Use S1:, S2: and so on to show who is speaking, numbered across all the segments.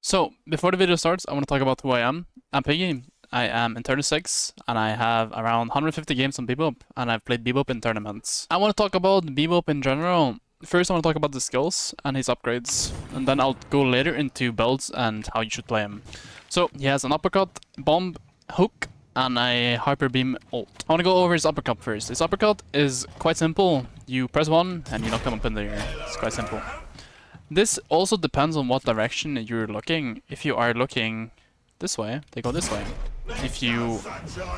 S1: So, before the video starts, I want to talk about who I am. I'm Piggy. I am ETERNUS 6, and I have around 150 games on Bebop, and I've played Bebop in tournaments. I want to talk about Bebop in general. First, I want to talk about the skills and his upgrades, and then I'll go later into builds and how you should play him. So, he has an uppercut, bomb, hook, and a hyper beam ult. I want to go over his uppercut first. His uppercut is quite simple. You press 1 and you knock them up in the air. It's quite simple. This also depends on what direction you're looking. If you are looking this way, they go this way. If you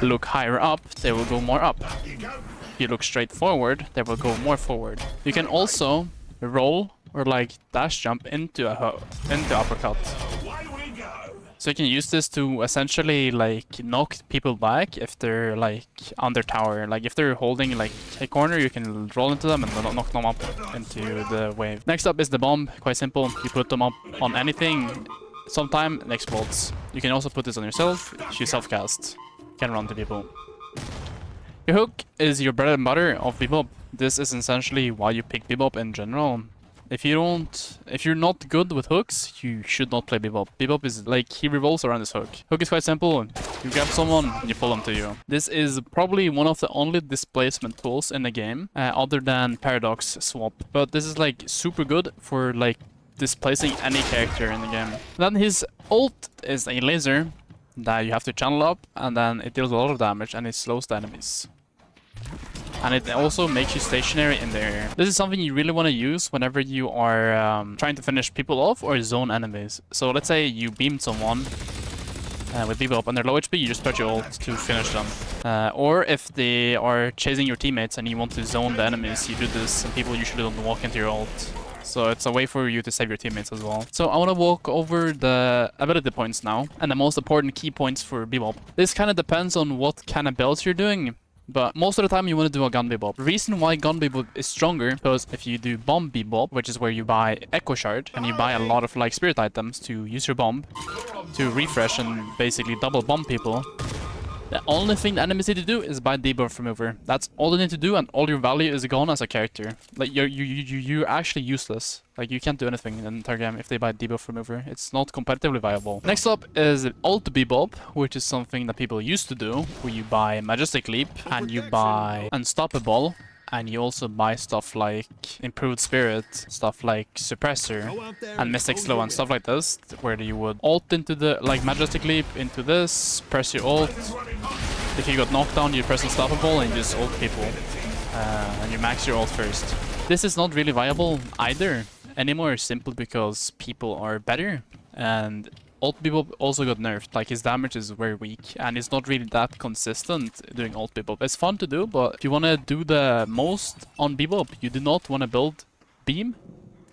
S1: look higher up, they will go more up. If you look straight forward, they will go more forward. You can also roll or like dash jump into uppercut. So you can use this to essentially like knock people back if they're like on their tower. Like if they're holding like a corner, you can roll into them and knock them up into the wave. Next up is the bomb. Quite simple. You put them up on anything, sometime it explodes. You can also put this on yourself if you self-cast. Can run to people. Your hook is your bread and butter of Bebop. This is essentially why you pick Bebop in general. If you're not good with hooks, you should not play Bebop. Bebop is like, he revolves around this hook. Hook is quite simple. You grab someone and you pull them to you. This is probably one of the only displacement tools in the game, other than Paradox Swap. But this is like super good for like displacing any character in the game. Then his ult is a laser that you have to channel up, and then it deals a lot of damage and it slows the enemies. And it also makes you stationary in the air. This is something you really want to use whenever you are trying to finish people off or zone enemies. So let's say you beamed someone with Bebop and they're low HP, you just press your ult to finish them. Or if they are chasing your teammates and you want to zone the enemies, you do this, and people usually don't walk into your ult. So it's a way for you to save your teammates as well. So I want to walk over the ability points now, and the most important key points for Bebop. This kind of depends on what kind of builds you're doing. But most of the time you want to do a gun Bebop. The reason why gun Bebop is stronger, because if you do bomb Bebop, which is where you buy Echo Shard, and you buy a lot of like spirit items to use your bomb, to refresh and basically double bomb people, the only thing the enemies need to do is buy debuff remover. That's all they need to do, and all your value is gone as a character. Like you're actually useless. Like you can't do anything in the entire game if they buy debuff remover. It's not competitively viable. Next up is ult Bebop, which is something that people used to do, where you buy Majestic Leap and you buy Unstoppable. And you also buy stuff like Improved Spirit, stuff like Suppressor, and Mystic Slow and stuff like this, where you would ult into the, like Majestic Leap into this, press your ult. If you got knocked down, you press Unstoppable and you just ult people. And you max your ult first. This is not really viable either anymore, simply because people are better. And ult Bebop also got nerfed. Like his damage is very weak and it's not really that consistent doing ult Bebop. It's fun to do, but if you want to do the most on Bebop, you do not want to build beam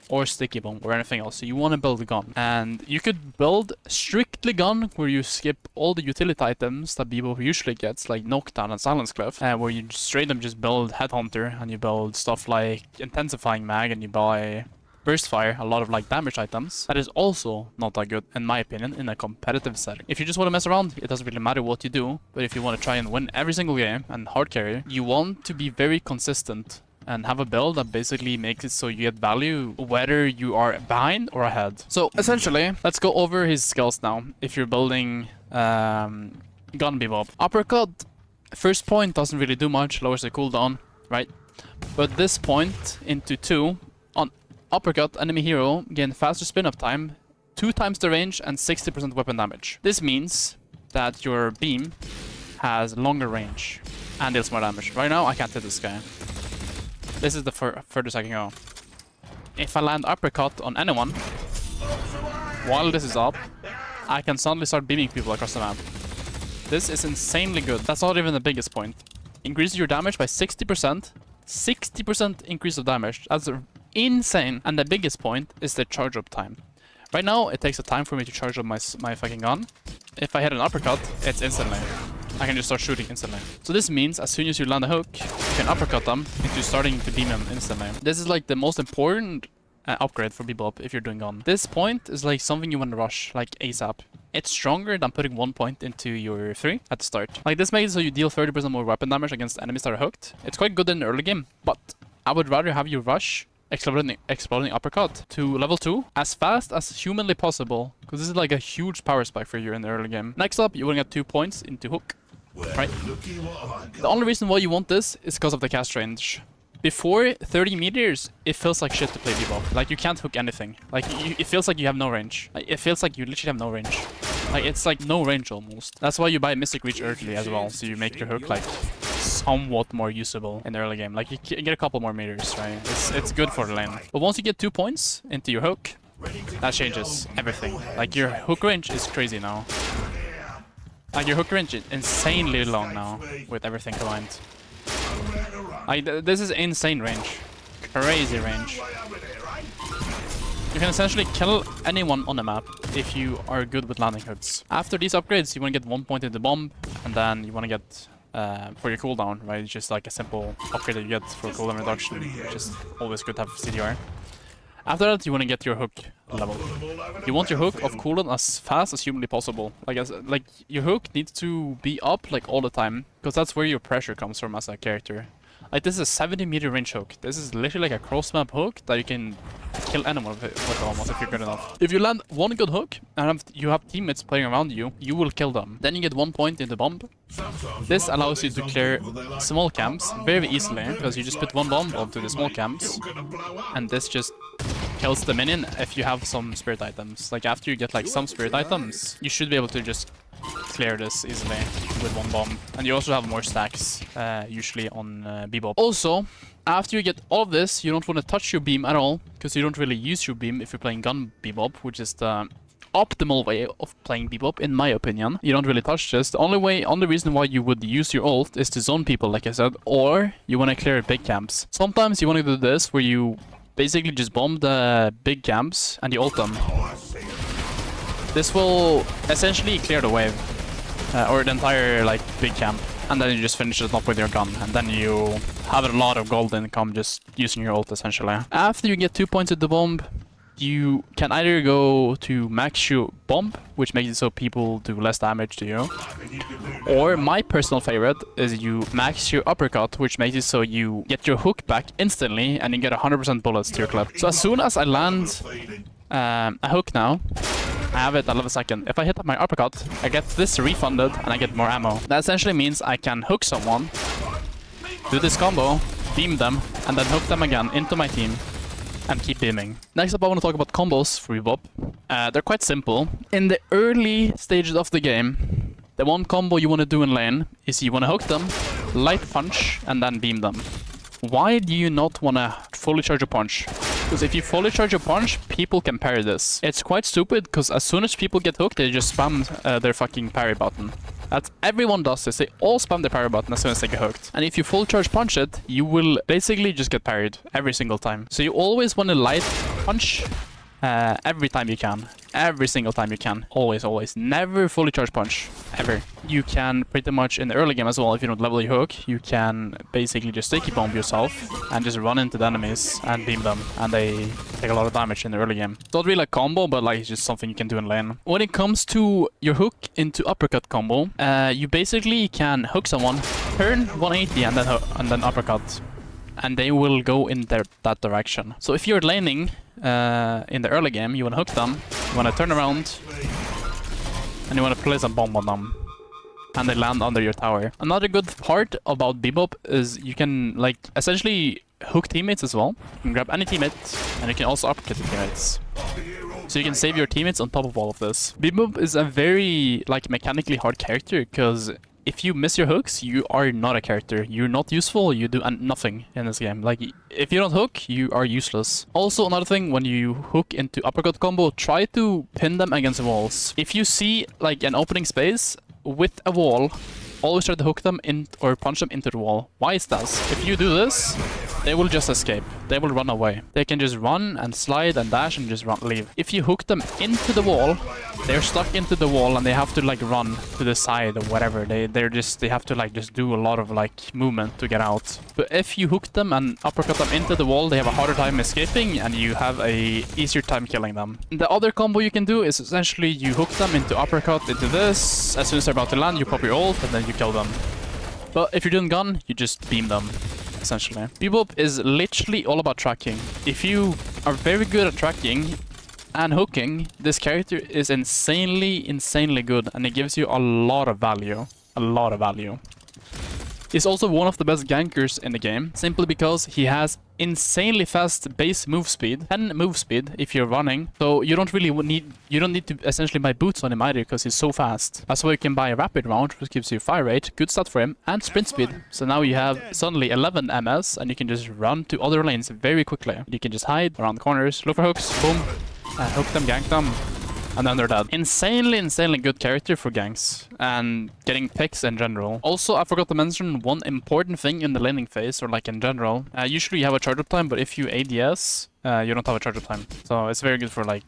S1: or sticky bomb or anything else. So you want to build a gun. And you could build strictly gun, where you skip all the utility items that Bebop usually gets, like knockdown and silence clef, where you straight up just build headhunter and you build stuff like intensifying mag and you buy burst fire, a lot of like damage items. That is also not that good in my opinion in a competitive setting. If you just want to mess around, it doesn't really matter what you do, but if you want to try and win every single game and hard carry, you want to be very consistent and have a build that basically makes it so you get value whether you are behind or ahead. So essentially, let's go over his skills now. If you're building gun Bebop, uppercut first point doesn't really do much, lowers the cooldown, right? But this point into 2 on uppercut, enemy hero gain faster spin-up time, 2 times the range, and 60% weapon damage. This means that your beam has longer range and deals more damage. Right now, I can't hit this guy. This is the furthest I can go. If I land uppercut on anyone, while this is up, I can suddenly start beaming people across the map. This is insanely good. That's not even the biggest point. Increases your damage by 60%. 60% increase of damage. That's insane. And the biggest point is the charge up time. Right now it takes a time for me to charge up my fucking gun. If I hit an uppercut, it's instantly. I can just start shooting instantly. So this means as soon as you land a hook, you can uppercut them into starting to beam them instantly. This is like the most important upgrade for Bebop if you're doing gun. This point is like something you want to rush like ASAP. It's stronger than putting 1 point into your 3 at the start. Like this makes it so you deal 30% more weapon damage against enemies that are hooked. It's quite good in the early game, but I would rather have you rush exploding uppercut to level 2 as fast as humanly possible, because this is like a huge power spike for you in the early game. Next up, you want to get 2 points into hook, right? The only reason why you want this is because of the cast range. Before 30 meters, it feels like shit to play bebop. Like, you can't hook anything. Like, it feels like you have no range. Like, it feels like you literally have no range. Like, it's like no range almost. That's why you buy Mystic Reach early as well, so you make your hook like somewhat more usable in the early game. Like, you get a couple more meters, right? It's good for the lane. But once you get 2 points into your hook, that changes everything. Like, your hook range is crazy now. Like, your hook range is insanely long now with everything combined. Like, this is insane range. Crazy range. You can essentially kill anyone on the map if you are good with landing hooks. After these upgrades, you want to get 1 point in the bomb, and then you want to get for your cooldown, right? It's just like a simple upgrade that you get for cooldown reduction, which is always good to have CDR. After that, you want to get your hook level. You want your hook of cooldown as fast as humanly possible. Like your hook needs to be up like all the time, because that's where your pressure comes from as a character. Like, this is a 70 meter range hook. This is literally like a cross map hook that you can kill anyone with almost if you're good enough. If you land one good hook and you have teammates playing around you, you will kill them. Then you get 1 point in the bomb. This allows you to clear small camps very easily, because you just put one bomb onto the small camps, and this just kills the minion if you have some spirit items. Like, after you get like some spirit items, you should be able to just clear this easily with one bomb. And you also have more stacks usually on bebop. Also, after you get all of this, you don't want to touch your beam at all, because you don't really use your beam if you're playing gun bebop, which is the optimal way of playing bebop, in my opinion. You don't really touch this. The only reason why you would use your ult is to zone people, like I said, or you want to clear big camps. Sometimes you want to do this where you basically just bomb the big camps and you ult them. This will essentially clear the wave, or the entire like big camp, and then you just finish it up with your gun, and then you have a lot of gold income just using your ult essentially. After you get 2 points at the bomb, you can either go to max your bomb, which makes it so people do less damage to you, or my personal favorite is you max your uppercut, which makes it so you get your hook back instantly and you get 100% bullets to your clip. So as soon as I land a hook now, I have it at level 2nd. If I hit up my uppercut, I get this refunded and I get more ammo. That essentially means I can hook someone, do this combo, beam them, and then hook them again into my team and keep beaming. Next up, I want to talk about combos for bebop. They're quite simple. In the early stages of the game, the one combo you want to do in lane is you want to hook them, light punch, and then beam them. Why do you not want to fully charge a punch? Because if you fully charge a punch, people can parry this. It's quite stupid, because as soon as people get hooked, they just spam their fucking parry button. Everyone does this. They all spam their parry button as soon as they get hooked. And if you full charge punch it, you will basically just get parried every single time. So you always want to light punch every time you can. Every single time you can. Always, always. Never fully charge punch. Ever. You can pretty much in the early game as well, if you don't level your hook, you can basically just sticky bomb yourself and just run into the enemies and beam them. And they take a lot of damage in the early game. Not really a combo, but like it's just something you can do in lane. When it comes to your hook into uppercut combo, you basically can hook someone, turn 180 and then uppercut. And they will go in that direction. So if you're laning in the early game, you want to hook them, you want to turn around, and you want to place a bomb on them, and they land under your tower. Another good part about bebop is you can like essentially hook teammates as well. You can grab any teammate, and you can also uppercut the teammates. So you can save your teammates on top of all of this. Bebop is a very like mechanically hard character, because if you miss your hooks, you are not a character. You're not useful, you do nothing in this game. Like, if you don't hook, you are useless. Also, another thing, when you hook into uppercut combo, try to pin them against walls. If you see, like, an opening space with a wall, always try to hook them in or punch them into the wall. Why is that? If you do this, they will just escape. They will run away. They can just run and slide and dash and just leave. If you hook them into the wall, they're stuck into the wall and they have to like run to the side or whatever. They have to like just do a lot of like movement to get out. But if you hook them and uppercut them into the wall, they have a harder time escaping and you have a easier time killing them. The other combo you can do is essentially you hook them into uppercut into this. As soon as they're about to land, you pop your ult and then you kill them. But if you're doing gun, you just beam them. essentially. Bebop is literally all about tracking. If you are very good at tracking and hooking, this character is insanely good, and it gives you a lot of value. A lot of value. He's also one of the best gankers in the game, simply because he has insanely fast base move speed, 10 move speed if you're running. So you don't need to essentially buy boots on him either, because he's so fast. That's why you can buy a rapid round, which gives you fire rate, good stat for him, and sprint speed. So now you have suddenly 11 MS, and you can just run to other lanes very quickly. You can just hide around corners, look for hooks, boom, hook them, gank them, and then they're dead. Insanely good character for ganks and getting picks in general. Also, I forgot to mention one important thing in the laning phase, or like in general. Usually you have a charge up time, but if you ADS, you don't have a charge up time. So it's very good for like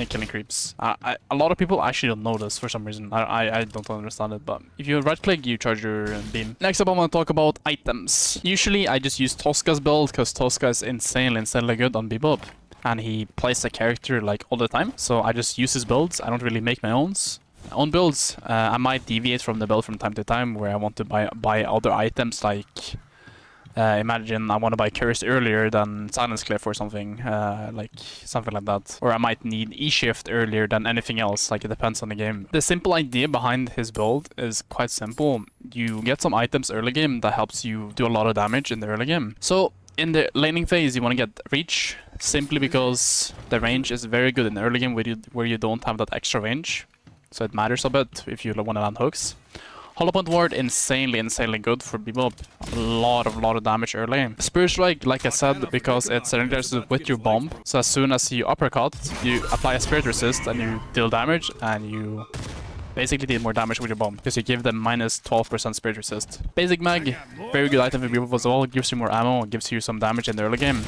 S1: killing creeps. A lot of people actually don't know this for some reason. I don't understand it, but if you right click, you charge your beam. Next up, I want to talk about items. Usually I just use Tosca's build, because Tosca is insanely good on Bebop. And he plays the character like all the time, so I just use his builds. I don't really make my own builds. I might deviate from the build from time to time, where I want to buy other items, like imagine I want to buy Curse earlier than Silence Cliff or something, like that. Or I might need E-Shift earlier than anything else, like it depends on the game. The simple idea behind his build is quite simple. You get some items early game that helps you do a lot of damage in the early game. So in the laning phase, you want to get reach, simply because the range is very good in the early game where you don't have that extra range. So it matters a bit if you want to land hooks. Hollow Point Ward, insanely good for Bebop. A lot of damage early. Spirit Strike, like I said, because it synergizes with your bomb. So as soon as you uppercut, you apply a Spirit Resist and you deal damage, and you basically did more damage with your bomb, because you give them minus 12% Spirit Resist. Basic Mag, very good item for Bebop as well. Gives you more ammo, gives you some damage in the early game.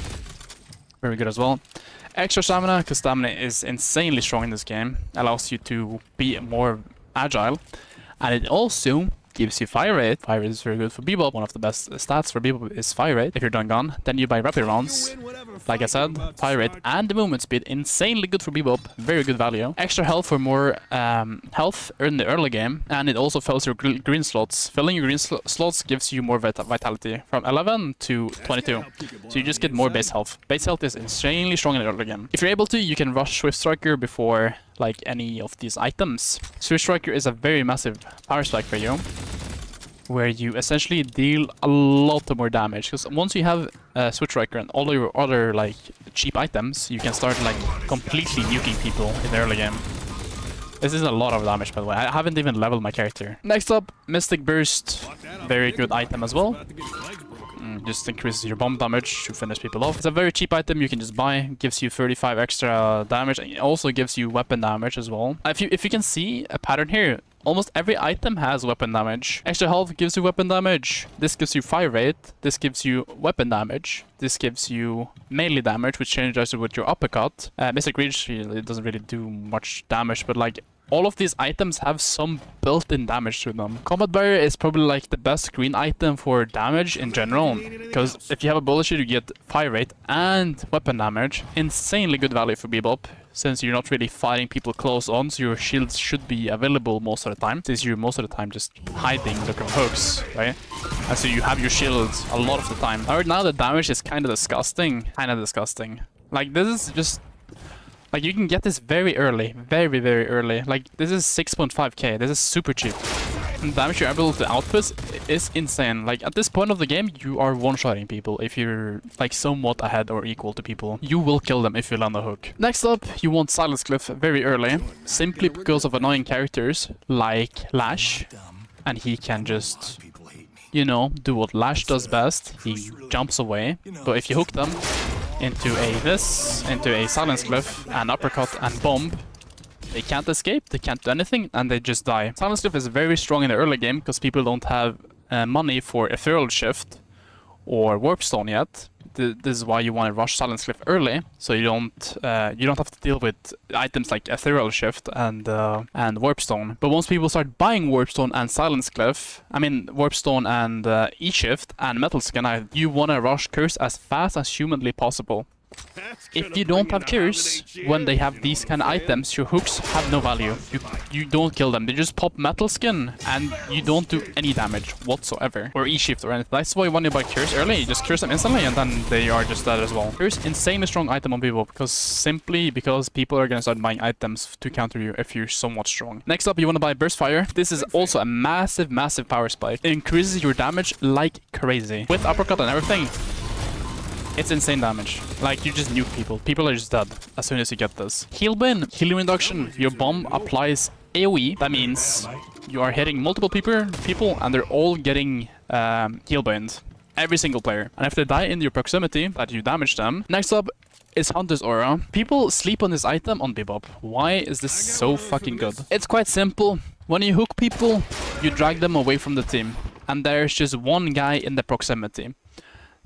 S1: Very good as well. Extra stamina, because stamina is insanely strong in this game. Allows you to be more agile. And it also gives you fire rate. Fire rate is very good for Bebop. One of the best stats for Bebop is fire rate. If you're done gone, then you buy rapid rounds. Like I said, fire rate and the movement speed, insanely good for Bebop. Very good value. Extra health for more health in the early game. And it also fills your green slots. Filling your green slots gives you more vitality, from 11 to 22. So you just get more base health. Base health is insanely strong in the early game. If you're able to, you can rush Swift Striker before like any of these items. Swift Striker is a very massive power spike for you, where you essentially deal a lot more damage, because once you have Swift Striker and all your other like cheap items, you can start like completely nuking people in the early game. This is a lot of damage, by the way. I haven't even leveled my character. Next up, Mystic Burst, very good item as well. Just increases your bomb damage to finish people off. It's a very cheap item you can just buy. Gives you 35 extra damage, and it also gives you weapon damage as well. If you can see a pattern here, almost every item has weapon damage. Extra health gives you weapon damage. This gives you fire rate. This gives you weapon damage. This gives you melee damage, which changes with your uppercut. Mystic Reach, it doesn't really do much damage, but like all of these items have some built-in damage to them. Combat Barrier is probably like the best green item for damage in general, because if you have a bullet shield, you get fire rate and weapon damage. Insanely good value for Bebop, since you're not really fighting people close on, so your shields should be available most of the time, since you're most of the time just hiding, looking for hooks, right? And so you have your shields a lot of the time. Right now the damage is kind of disgusting. Like this is just... like you can get this very early, very early. Like this is 6.5k, this is super cheap. And the damage you're able to output is insane. Like at this point of the game, you are one-shotting people. If you're like somewhat ahead or equal to people, you will kill them if you land a hook. Next up, you want Silence Cliff very early, simply because of annoying characters like Lash. And he can just, you know, do what Lash does best. He jumps away, but if you hook them into a Silence Cliff and uppercut and bomb, they can't escape, they can't do anything, and they just die. Silence Cliff is very strong in the early game because people don't have money for Ethereal Shift or Warp Stone yet. This is why you want to rush Silence Cliff early, so you don't have to deal with items like Ethereal Shift and Warp Stone. But once people start buying Warp Stone and Silence Cliff, I mean Warp Stone and E-Shift and Metal Skin, you want to rush Curse as fast as humanly possible. If you don't have cures, when they have these kind of items, your hooks have no value. You don't kill them. They just pop metal skin, and you don't do any damage whatsoever. Or E-shift or anything. That's why when you buy cures early, you just cures them instantly, and then they are just dead as well. Here's insanely strong item on people, because people are gonna start buying items to counter you if you're somewhat strong. Next up, you want to buy Burst Fire. This is also a massive power spike. It increases your damage like crazy. With uppercut and everything, it's insane damage. Like, you just nuke people. People are just dead as soon as you get this. Heal bin. Healing reduction. Your bomb applies AoE. That means you are hitting multiple people and they're all getting heal binned. Every single player. And if they die in your proximity, that you damage them. Next up is Hunter's Aura. People sleep on this item on Bebop. Why is this so fucking good? It's quite simple. When you hook people, you drag them away from the team. And there's just one guy in the proximity.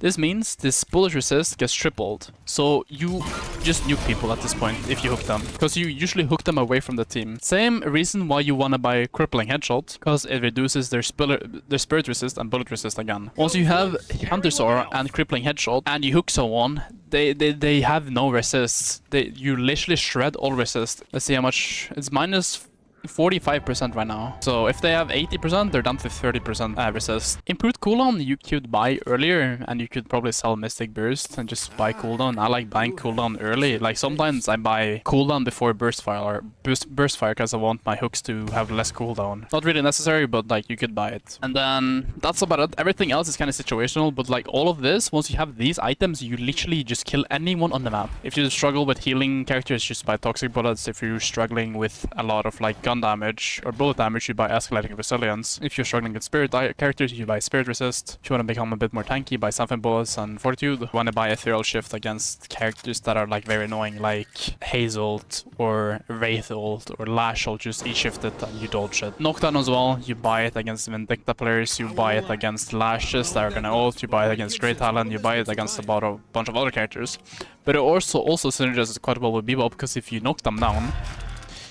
S1: This means this bullet resist gets tripled. So you just nuke people at this point if you hook them. Because you usually hook them away from the team. Same reason why you want to buy Crippling Headshot. Because it reduces their spirit resist and bullet resist again. Once you have Hunter's Aura and Crippling Headshot and you hook someone, they have no resists. You literally shred all resist. Let's see how much. It's minus 45% right now. So if they have 80%, they're down to 30% resist. Improved cooldown you could buy earlier, and you could probably sell Mystic Burst and just buy cooldown. I like buying cooldown early. Like sometimes I buy cooldown before Burst Fire or Burst Fire because I want my hooks to have less cooldown. Not really necessary, but like you could buy it. And then that's about it. Everything else is kind of situational, but like all of this, once you have these items, you literally just kill anyone on the map. If you struggle with healing characters, just buy Toxic Bullets. If you're struggling with a lot of like gun damage or bullet damage, you buy Escalating Resilience. If you're struggling with spirit characters, you buy Spirit Resist. If you want to become a bit more tanky, buy Something Bullets and Fortitude. If you want to buy Ethereal Shift against characters that are like very annoying, like Haze Ult or Wraith Ult or Lash Ult, just E-shift it and you dodge it. Knockdown as well, you buy it against Vindicta players, you buy it against Lashes that are gonna ult, you buy it against Great Talon, you buy it against a bunch of other characters. But it also synergizes quite well with Bebop, because if you knock them down,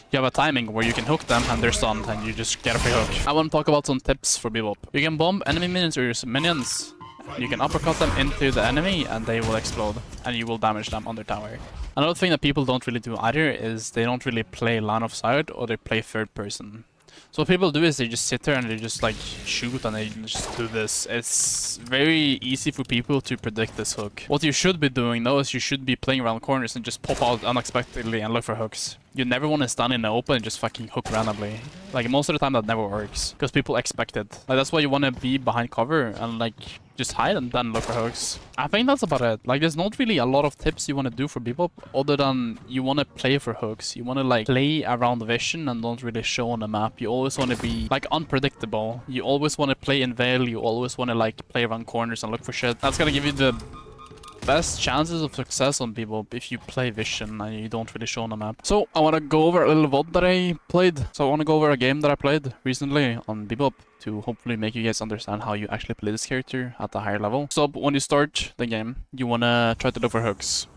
S1: you have a timing where you can hook them and they're stunned and you just get a free hook. I want to talk about some tips for Bebop. You can bomb enemy minions or your minions. You can uppercut them into the enemy and they will explode and you will damage them on their tower. Another thing that people don't really do either is they don't really play line of sight, or they play third person. So what people do is they just sit there and they just like shoot and they just do this. It's very easy for people to predict this hook. What you should be doing though is you should be playing around corners and just pop out unexpectedly and look for hooks. You never want to stand in the open and just fucking hook randomly. Like most of the time that never works, because people expect it. Like that's why you want to be behind cover and like just hide and then look for hooks. I think that's about it. Like there's not really a lot of tips you want to do for Bebop other than you want to play for hooks. You want to like play around the vision and don't really show on the map. You always want to be like unpredictable. You always want to play in Veil. You always want to like play around corners and look for shit. That's gonna give you the best chances of success on Bebop if you play vision and you don't really show on the map. So I want to go over a little VOD that I played. So I want to go over a game that I played recently on Bebop to hopefully make you guys understand how you actually play this character at a higher level. So when you start the game, you want to try to look for hooks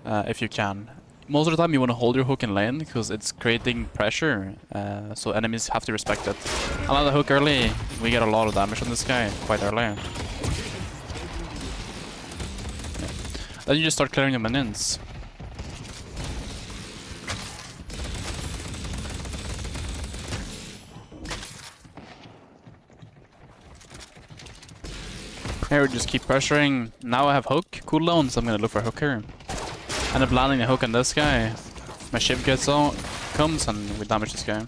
S1: if you can. Most of the time you want to hold your hook in lane because it's creating pressure, so enemies have to respect it. I land the hook early, we get a lot of damage on this guy quite early. Then you just start clearing the minions. Here we just keep pressuring. Now I have hook cooldown, so I'm gonna look for a hook here. End up landing a hook on this guy. My ship gets out, comes, and we damage this guy.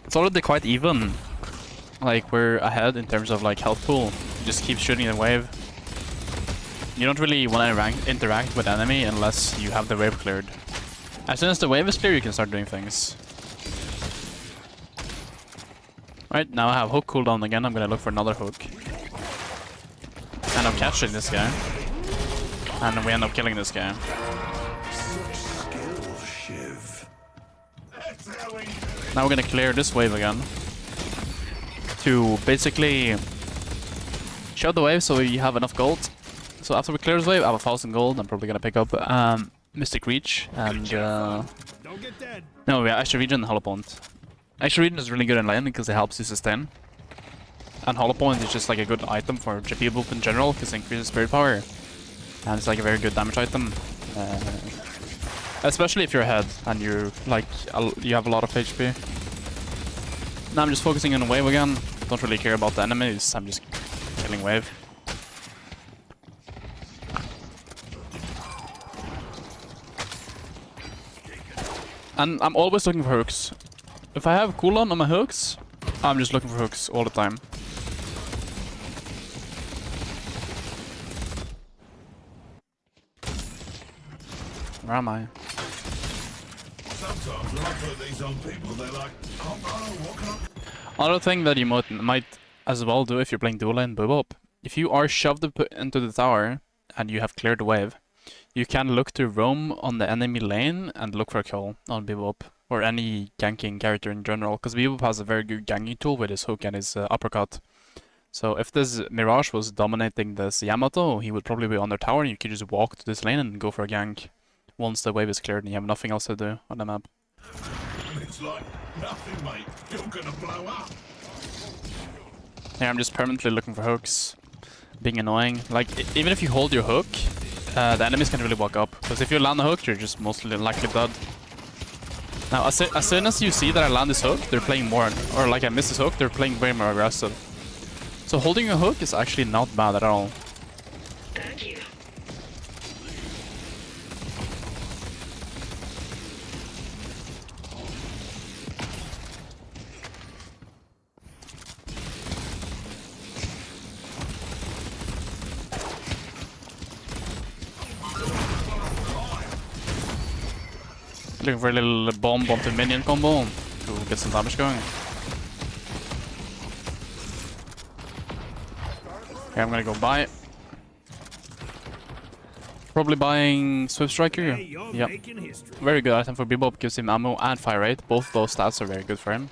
S1: It's already quite even. Like we're ahead in terms of like health pool. You just keep shooting the wave. You don't really want to interact with enemy unless you have the wave cleared. As soon as the wave is clear, you can start doing things. Right, now I have hook cooldown again. I'm gonna look for another hook. And I'm catching this guy. And we end up killing this guy. Now we're gonna clear this wave again. To basically show the wave so we have enough gold. So after we clear this wave, I have 1,000 gold. I'm probably gonna pick up Mystic Reach and no, we Extra Regen and Hollow Point. Extra Regen is really good in lane because it helps you sustain. And Hollow Point is just like a good item for GP build in general because it increases spirit power. and it's like a very good damage item. Especially if you're ahead and you're like you have a lot of HP. Now I'm just focusing on wave again. Don't really care about the enemies. I'm just killing wave. And I'm always looking for hooks. If I have cooldown on my hooks, I'm just looking for hooks all the time. Where am I?
S2: Sometimes when I put these on people, they're like, oh no, what can I...
S1: Another thing that you might as well do if you're playing dual lane BOP, if you are shoved into the tower and you have cleared the wave, you can look to roam on the enemy lane and look for a kill on BOP, or any ganking character in general, because BOP has a very good ganking tool with his hook and his uppercut. So if this Mirage was dominating this Yamato, he would probably be on their tower and you could just walk to this lane and go for a gank once the wave is cleared and you have nothing else to do on the map.
S2: It's like nothing, mate. You're gonna blow up.
S1: Yeah, I'm just permanently looking for hooks, being annoying. Like, even if you hold your hook, the enemies can't really walk up, because if you land the hook, you're just mostly likely dead. Now, as soon as you see that I land this hook, they're playing more, or like I miss this hook, they're playing way more aggressive. So holding a hook is actually not bad at all.
S3: Thank you.
S1: Looking for a little bomb onto minion combo to get some damage going. Okay, I'm gonna go buy. Probably buying Swift Striker. Yep. Very good item for BOP, gives him ammo and fire rate. Both those stats are very good for him.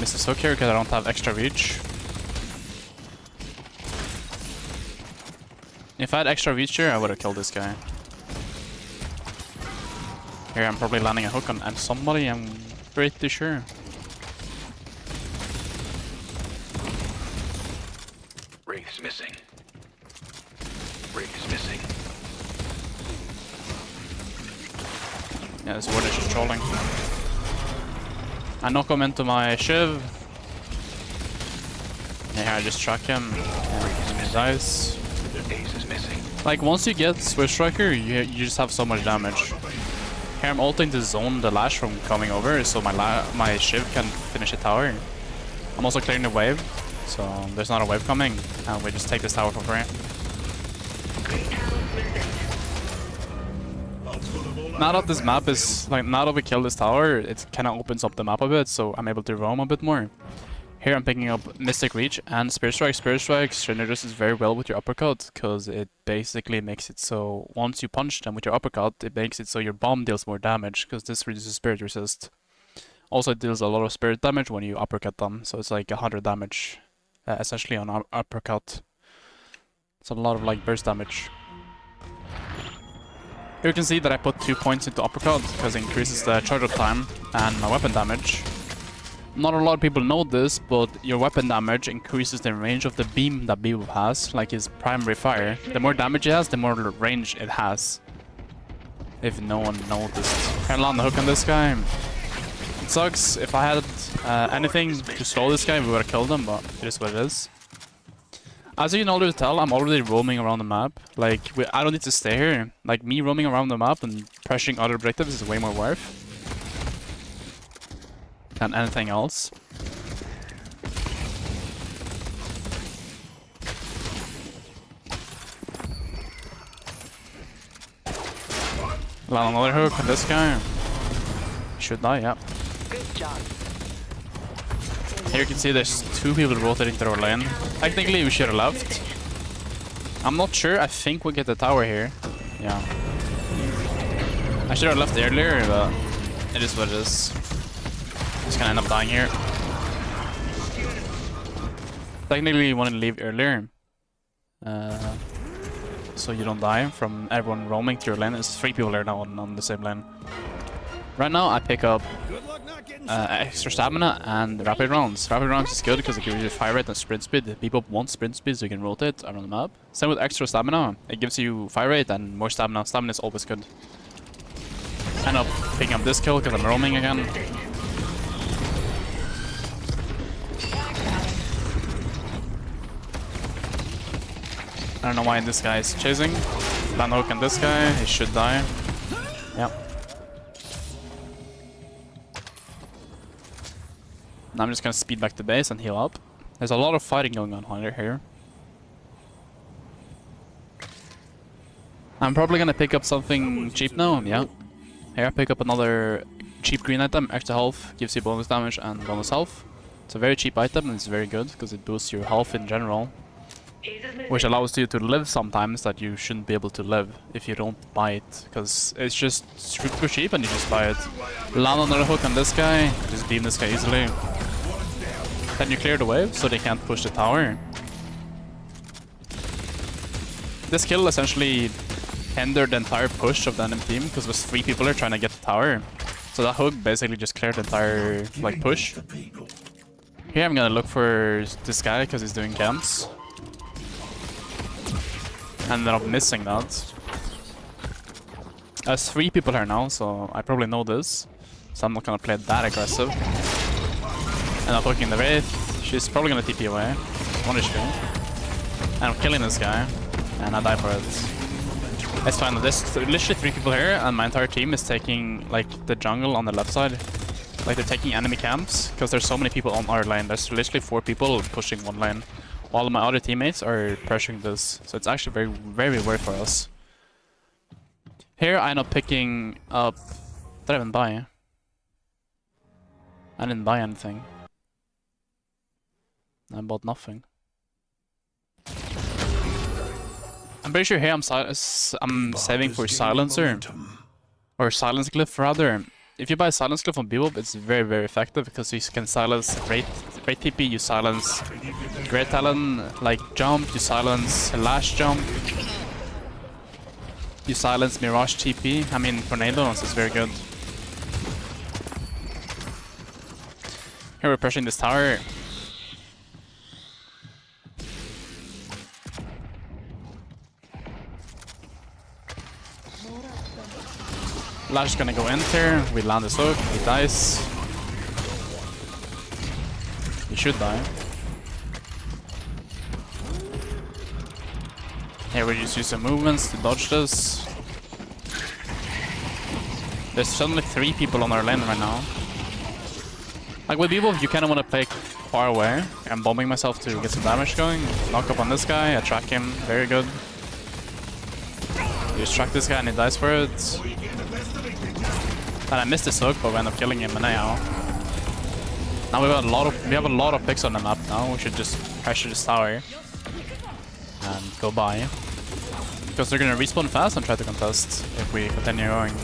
S1: Miss his hook here because I don't have extra reach. If I had extra reach here, I would have killed this guy. Here I'm probably landing a hook on somebody, I'm pretty sure.
S4: Wraith's missing. Wraith's missing.
S1: Yeah, this ward is just trolling. I knock him into my shiv. Yeah, I just track him. And he dies.
S4: Ace is missing.
S1: Like, once you get Swift Striker, you just have so much damage. Here I'm ulting to zone the lash from coming over, so my shiv can finish the tower. I'm also clearing the wave, so there's not a wave coming, and we just take this tower for free. Now that this map is, like, now that we kill this tower, it kind of opens up the map a bit, so I'm able to roam a bit more. Here I'm picking up Mystic Reach and Spirit Strike. Spirit Strike synergizes very well with your uppercut, because it basically makes it so once you punch them with your uppercut, it makes it so your bomb deals more damage, because this reduces spirit resist. Also, it deals a lot of spirit damage when you uppercut them, so it's like 100 damage, essentially on uppercut. It's a lot of like burst damage. Here you can see that I put 2 points into uppercut, because it increases the charge up time and my weapon damage. Not a lot of people know this, but your weapon damage increases the range of the beam that BOP has, like his primary fire. The more damage it has, the more range it has. If no one noticed. Can I land the hook on this guy? It sucks. If I had anything to slow this guy, we would have killed him, but it is what it is. As you can already tell, I'm already roaming around the map. Like, I don't need to stay here. Like, me roaming around the map and pressuring other objectives is way more worth than anything else. Land another hook on this guy. Should die, yeah.
S3: Good job.
S1: Here you can see there's 2 people rotating through our lane. Technically we should have left. I'm not sure, I think we get the tower here. Yeah. I should have left earlier, but it is what it is. Just gonna end up dying here. Technically you want to leave earlier, so you don't die from everyone roaming through your lane. There's 3 people there now on the same lane. Right now I pick up extra stamina and rapid rounds. Rapid rounds is good because it gives you fire rate and sprint speed. Bebop wants sprint speed so you can rotate around the map. Same with extra stamina. It gives you fire rate and more stamina. Stamina is always good. End up picking up this kill because I'm roaming again. I don't know why this guy is chasing. Land hook on this guy. He should die. Yeah. Now I'm just gonna speed back to base and heal up. There's a lot of fighting going on here. I'm probably gonna pick up something cheap now, yeah. Here I pick up another cheap green item, extra health, gives you bonus damage and bonus health. It's a very cheap item and it's very good because it boosts your health in general. Which allows you to live sometimes that you shouldn't be able to live if you don't buy it. Because it's just super cheap and you just buy it. Land another hook on this guy, just beam this guy easily. Then you clear the wave so they can't push the tower. This kill essentially hindered the entire push of the enemy team because there's 3 people there trying to get the tower. So that hook basically just cleared the entire like push. Here I'm gonna look for this guy because he's doing camps. And then I'm missing that. There's 3 people here now, so I probably know this. So I'm not gonna play that aggressive. And I'm hooking the Wraith. She's probably gonna TP away. 1 HP. And I'm killing this guy. And I die for it. It's fine. There's literally 3 people here, and my entire team is taking like the jungle on the left side. Like they're taking enemy camps, because there's so many people on our lane. There's literally 4 people pushing 1 lane. All of my other teammates are pressuring this, so it's actually very, very weird for us. Here I end up picking up... Did I even buy? I didn't buy anything. I bought nothing. I'm pretty sure here I'm saving for silencer. Or silence glyph rather. If you buy silence glyph on Bebop, it's very, very effective because you can silence great TP, you silence great talent, like jump, you silence lash jump, you silence mirage TP. I mean, tornadoes is very good. Here we're pushing this tower. Lash is gonna go in here, we land this hook, he dies. He should die. Here we just use some movements to dodge this. There's suddenly 3 people on our lane right now. Like with Bebop, you kinda wanna play far away. I'm bombing myself to get some damage going. Knock up on this guy, I track him, very good. You just track this guy and he dies for it. And I missed this hook, but we end up killing him anyhow. Now we have a lot of picks on the map now. We should just pressure this tower and go by. Because they're gonna respawn fast and try to contest if we continue going.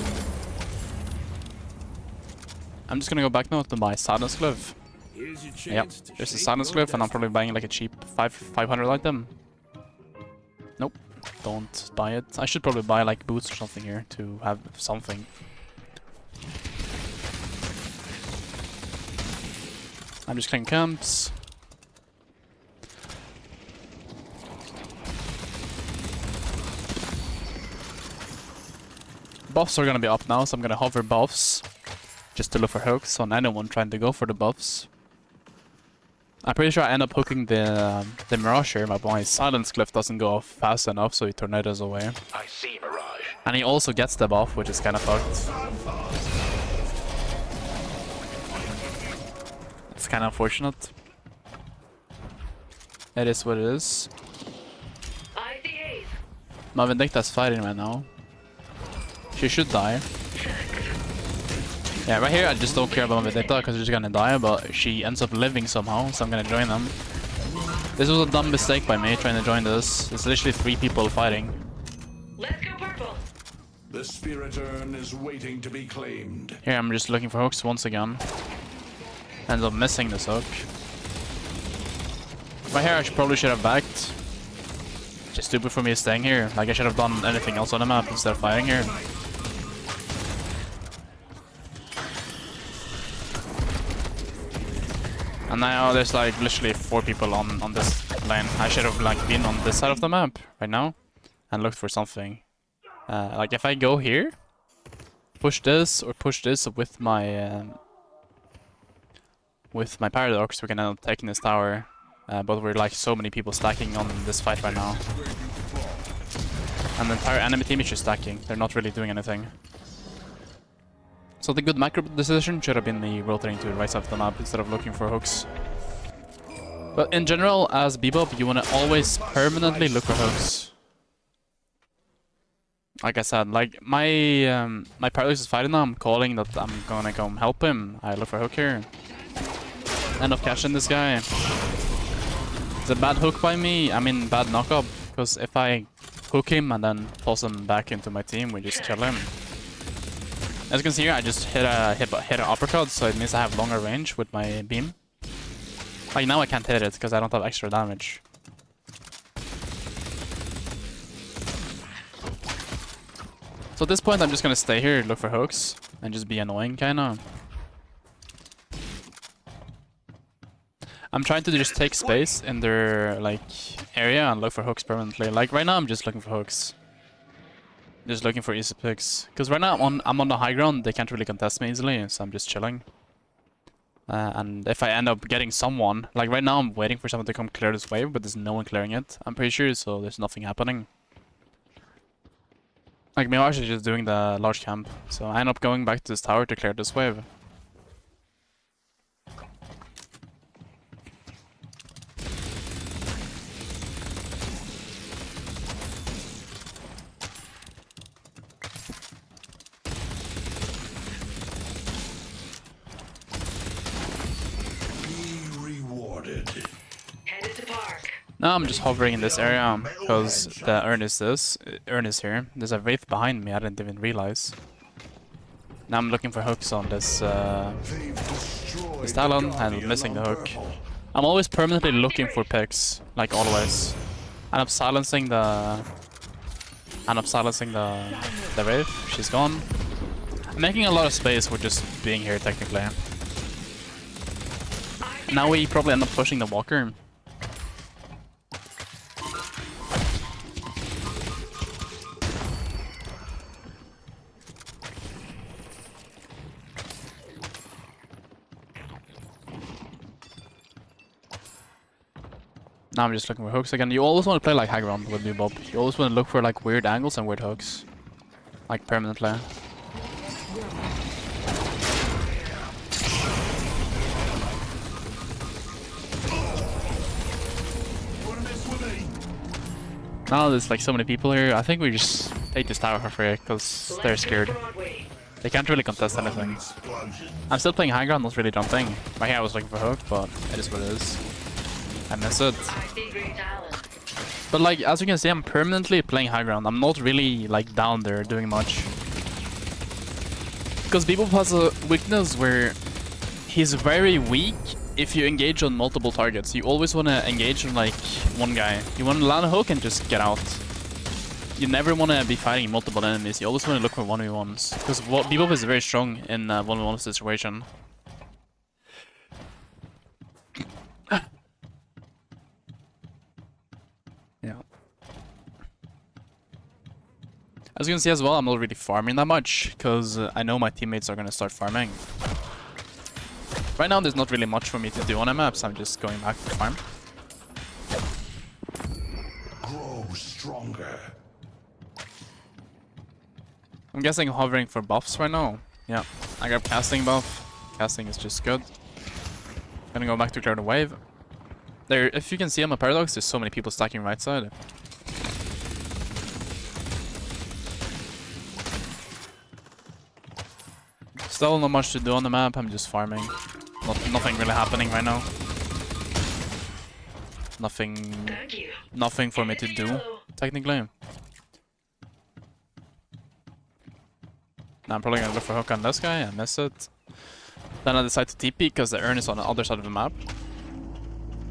S1: I'm just gonna go back now to buy silence glyph. Yep, there's a silence glyph and I'm probably buying like a cheap 500 item. Nope, don't buy it. I should probably buy like boots or something here to have something. I'm just clearing camps. Buffs are gonna be up now, so I'm gonna hover buffs just to look for hooks on anyone trying to go for the buffs. I'm pretty sure I end up hooking the Mirage here, but my silence glyph doesn't go off fast enough, so he tornadoes away.
S4: I see Mirage.
S1: And he also gets the buff, which is kind of fucked. It's kind of unfortunate. It is what it is. My Vindicta's fighting right now. She should die. Yeah, right here I just don't care about my Vindicta because she's gonna die, but she ends up living somehow, so I'm gonna join them. This was a dumb mistake by me trying to join this. It's literally 3 people fighting.
S3: Let's go purple.
S2: The spirit urn is waiting to be claimed.
S1: Here I'm just looking for hooks once again. Ends up missing this hook. Right here I probably should have backed. Just stupid for me staying here. Like I should have done anything else on the map instead of fighting here. And now there's like literally 4 people on this lane. I should have like been on this side of the map right now and looked for something. Like if I go here, push this with my paradox, we can end up taking this tower. But we're like so many people stacking on this fight right now. And the entire enemy team is just stacking. They're not really doing anything. So the good macro decision should have been me rotating to the right side of the map instead of looking for hooks. But in general, as Bebop, you want to always permanently look for hooks. Like I said, like my paradox is fighting now. I'm calling that I'm gonna go help him. I look for a hook here. End up catching this guy. It's a bad hook by me. I mean bad knockup. Because if I hook him and then toss him back into my team, we just kill him. As you can see here, I just hit an uppercut, so it means I have longer range with my beam. Like now I can't hit it because I don't have extra damage. So at this point I'm just gonna stay here, look for hooks, and just be annoying kinda. I'm trying to just take space in their like area and look for hooks permanently. Like right now I'm just looking for hooks. Just looking for easy picks. Because right now I'm on the high ground, they can't really contest me easily, so I'm just chilling. And if I end up getting someone, like right now I'm waiting for someone to come clear this wave, but there's no one clearing it, I'm pretty sure, so there's nothing happening. Like Mirage is just doing the large camp, so I end up going back to this tower to clear this wave.
S3: Headed to park.
S1: Now I'm just hovering in this area because the urn is here. There's a wraith behind me, I didn't even realize. Now I'm looking for hooks on this talon and missing the hook. I'm always permanently looking for picks, like always. And I'm silencing the wraith. She's gone. I'm making a lot of space with just being here technically. Now we probably end up pushing the walker. Now I'm just looking for hooks again. You always want to play like high ground with Bebop. You always want to look for like weird angles and weird hooks. Like permanently. Now there's like so many people here. I think we just take this tower for free because they're scared. They can't really contest anything. I'm still playing high ground, not really jumping. Right here I was looking for hook, but it is what it is. I miss it. But like, as you can see, I'm permanently playing high ground. I'm not really like down there doing much. Because Bebop has a weakness where he's very weak if you engage on multiple targets. You always want to engage on like one guy. You want to land a hook and just get out. You never want to be fighting multiple enemies. You always want to look for 1v1s. Because Bebop is very strong in 1v1 situation. Yeah. As you can see as well, I'm not really farming that much. Because I know my teammates are going to start farming. Right now there's not really much for me to do on a map, so I'm just going back to farm.
S2: Grow stronger.
S1: I'm guessing hovering for buffs right now. Yeah, I got casting buff. Casting is just good. Gonna go back to clear the wave. There, if you can see on my paradox, there's so many people stacking right side. Still not much to do on the map, I'm just farming. Nothing really happening right now. Nothing for me to do, technically. Now I'm probably gonna look for hook on this guy, I miss it. Then I decide to TP because the urn is on the other side of the map.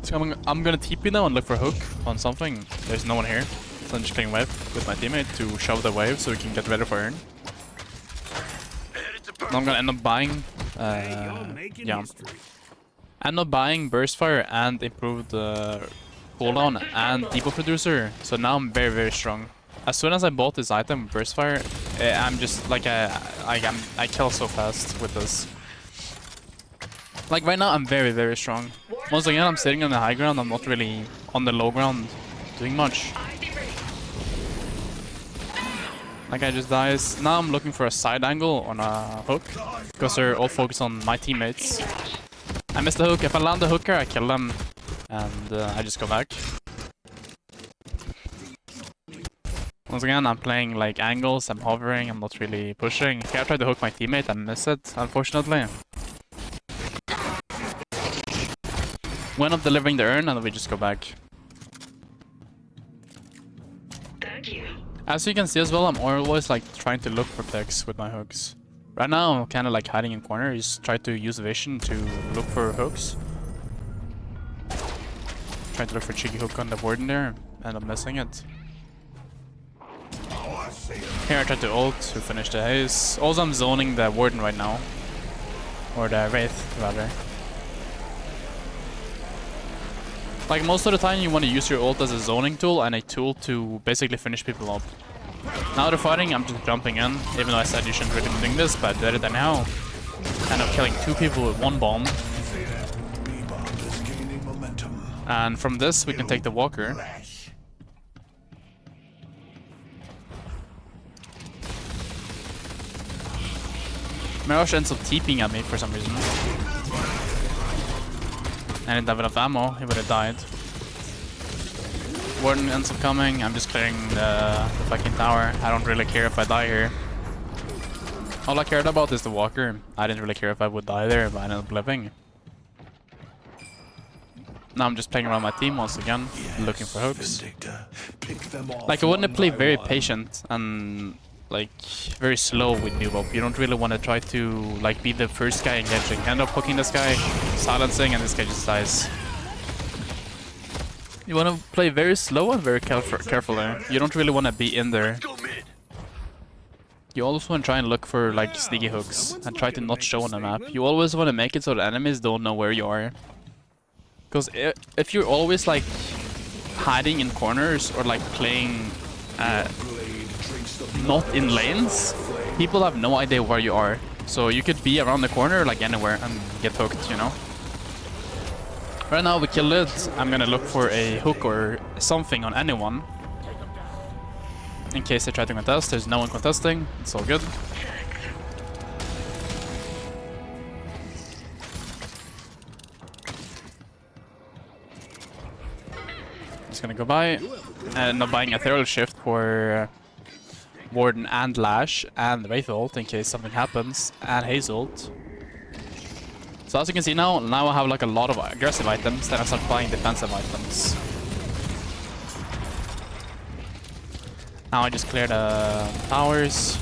S1: So I'm gonna TP now and look for hook on something. There's no one here. So I'm just clearing wave with my teammate to shove the wave so we can get ready for urn. Now I'm gonna end up buying, yeah. end up buying burst fire and improved cooldown and debuff reducer. So now I'm very, very strong. As soon as I bought this item, burst fire, I'm just like I kill so fast with this. Like right now, I'm very, very strong. Once again, I'm sitting on the high ground. I'm not really on the low ground doing much. That guy just dies. Now I'm looking for a side angle on a hook because they're all focused on my teammates. I missed the hook. If I land the hooker, I kill them, and I just go back. Once again, I'm playing like angles. I'm hovering. I'm not really pushing. Okay, I tried to hook my teammate. I missed it, unfortunately. When I'm delivering the urn, and we just go back.
S3: Thank you.
S1: As you can see as well, I'm always like trying to look for picks with my hooks. Right now, I'm kind of like hiding in corners. Try to use vision to look for hooks. Trying to look for cheeky hook on the warden there, and I'm missing it. Here I tried to ult to finish the haze. Also, I'm zoning the warden right now, or the wraith rather. Like most of the time, you want to use your ult as a zoning tool and a tool to basically finish people up. Now they're fighting, I'm just jumping in, even though I said you shouldn't really be doing this, but I did it anyhow. End up killing 2 people with 1 bomb. And from this, we can take the walker. Mirage ends up TPing at me for some reason. I didn't have enough ammo, he would have died. Warden ends up coming, I'm just clearing the fucking tower. I don't really care if I die here. All I cared about is the walker. I didn't really care if I would die there, but I ended up living. Now I'm just playing around my team once again, looking for hooks. Like I want to play very patient and like very slow with bebop. You don't really want to try to like be the first guy engaging. End up hooking this guy, silencing, and this guy just dies. You want to play very slow and very careful there. You don't really want to be in there. You also want to try and look for like sneaky hooks and try to not show on the map. You always want to make it so the enemies don't know where you are. Because if you're always like hiding in corners or like playing not in lanes, people have no idea where you are. So you could be around the corner like anywhere and get hooked, you know. Right now we killed it. I'm gonna look for a hook or something on anyone. In case they try to contest, there's no one contesting. It's all good. Just gonna go by and not buying a ethereal shift for Warden and Lash and Wraith ult in case something happens, and Haze ult. So as you can see now I have like a lot of aggressive items, then I start buying defensive items. Now I just clear the towers.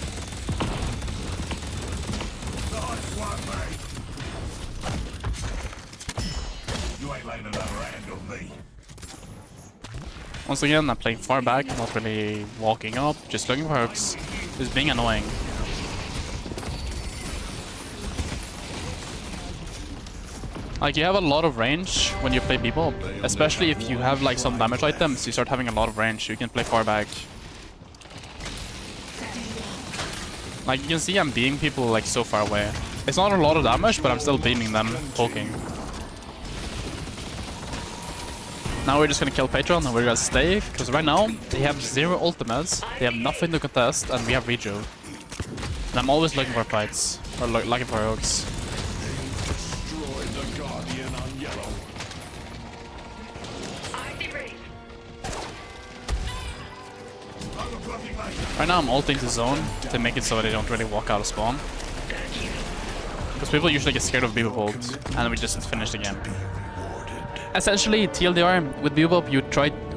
S2: You ain't laying another hand on me.
S1: Once again, I'm playing far back, not really walking up, just looking for hooks, just being annoying. Like, you have a lot of range when you play people, especially if you have like some damage items, you start having a lot of range, you can play far back. Like, you can see I'm beaming people like so far away. It's not a lot of damage, but I'm still beaming them, poking. Now we're just gonna kill Patron and we're gonna stay, because right now they have 0 ultimates, they have nothing to contest, and we have rejo. And I'm always looking for fights, or looking for hooks. Right now I'm ulting the zone to make it so they don't really walk out of spawn. Because people usually get scared of Bebop ult, and we just finish the game. Essentially, TLDR, with Bebop, you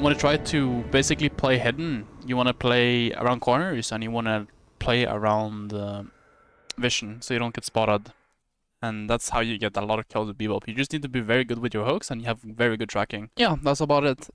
S1: want to try to basically play hidden. You want to play around corners, and you want to play around vision, so you don't get spotted. And that's how you get a lot of kills with Bebop. You just need to be very good with your hooks, and you have very good tracking. Yeah, that's about it.